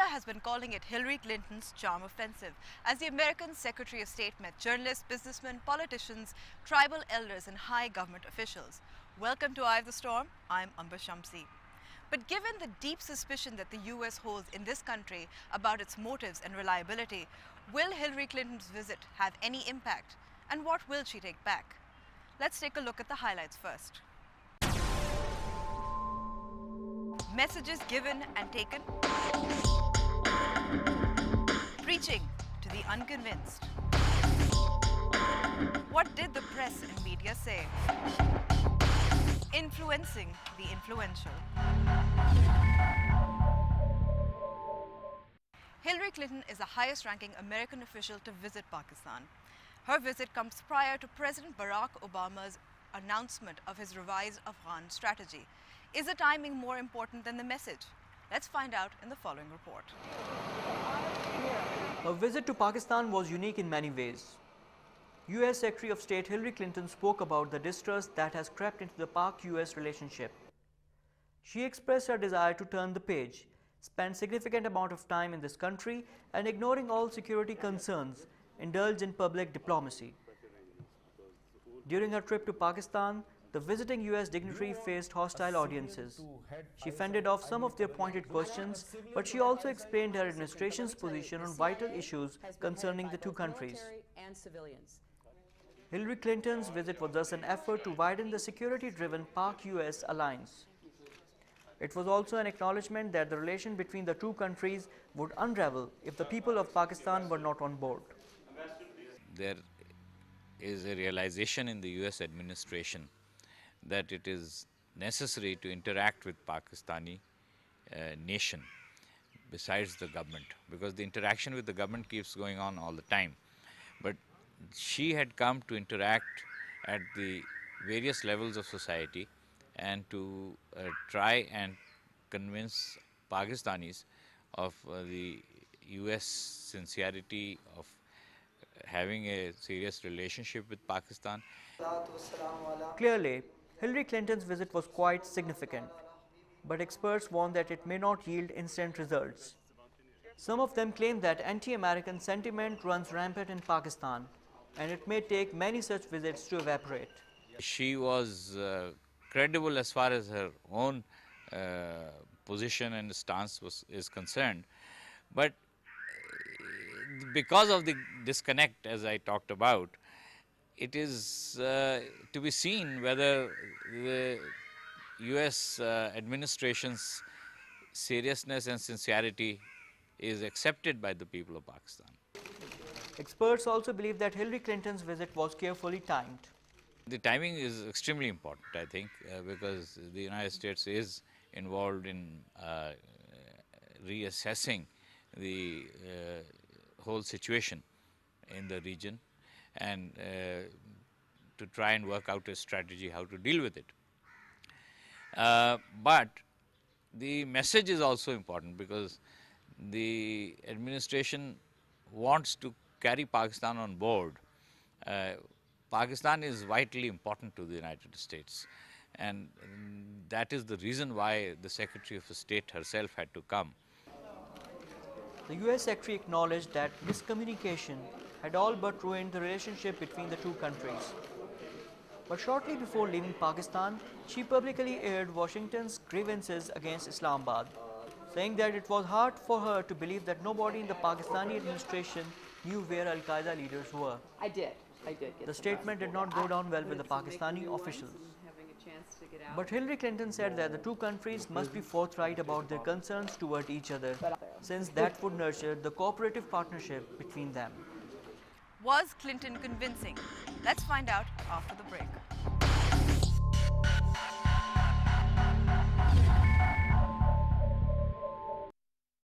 has been calling it Hillary Clinton's charm offensive as the American Secretary of State met journalists, businessmen, politicians, tribal elders and high government officials. Welcome to Eye of the Storm. I'm Shamsi. But given the deep suspicion that the US holds in this country about its motives and reliability, will Hillary Clinton's visit have any impact? And what will she take back? Let's take a look at the highlights first. Messages given and taken. Preaching to the unconvinced. What did the press and media say? Influencing the influential. Hillary Clinton is the highest-ranking American official to visit Pakistan. Her visit comes prior to President Barack Obama's announcement of his revised Afghan strategy. Is the timing more important than the message? Let's find out in the following report. Her visit to Pakistan was unique in many ways. US Secretary of State Hillary Clinton spoke about the distrust that has crept into the Pak-US relationship. She expressed her desire to turn the page, spend significant amount of time in this country, and ignoring all security concerns, indulge in public diplomacy. During her trip to Pakistan, the visiting US dignitary faced hostile audiences. She fended off some of their pointed questions, but she also explained her administration's position on vital issues concerning the two countries. Hillary Clinton's visit was thus an effort to widen the security-driven Pak-US alliance. It was also an acknowledgement that the relation between the two countries would unravel if the people of Pakistan were not on board. There is a realization in the US administration that it is necessary to interact with Pakistani nation besides the government, because the interaction with the government keeps going on all the time. But she had come to interact at the various levels of society and to try and convince Pakistanis of the US sincerity of having a serious relationship with Pakistan. Clearly, Hillary Clinton's visit was quite significant, but experts warn that it may not yield instant results. Some of them claim that anti-American sentiment runs rampant in Pakistan, and it may take many such visits to evaporate. She was credible as far as her own position and stance is concerned, but because of the disconnect, as I talked about, it is to be seen whether the US administration's seriousness and sincerity is accepted by the people of Pakistan. Experts also believe that Hillary Clinton's visit was carefully timed. The timing is extremely important, I think, because the United States is involved in reassessing the whole situation in the region and to try and work out a strategy how to deal with it. But the message is also important, because the administration wants to carry Pakistan on board. Pakistan is vitally important to the United States, and that is the reason why the Secretary of State herself had to come. The US Secretary acknowledged that miscommunication had all but ruined the relationship between the two countries. But shortly before leaving Pakistan, she publicly aired Washington's grievances against Islamabad, saying that it was hard for her to believe that nobody in the Pakistani administration knew where Al-Qaeda leaders were. I did. The statement did not go down well with the Pakistani officials. But Hillary Clinton said that the two countries must be forthright about their concerns toward each other, since that would nurture the cooperative partnership between them. Was Clinton convincing? Let's find out after the break.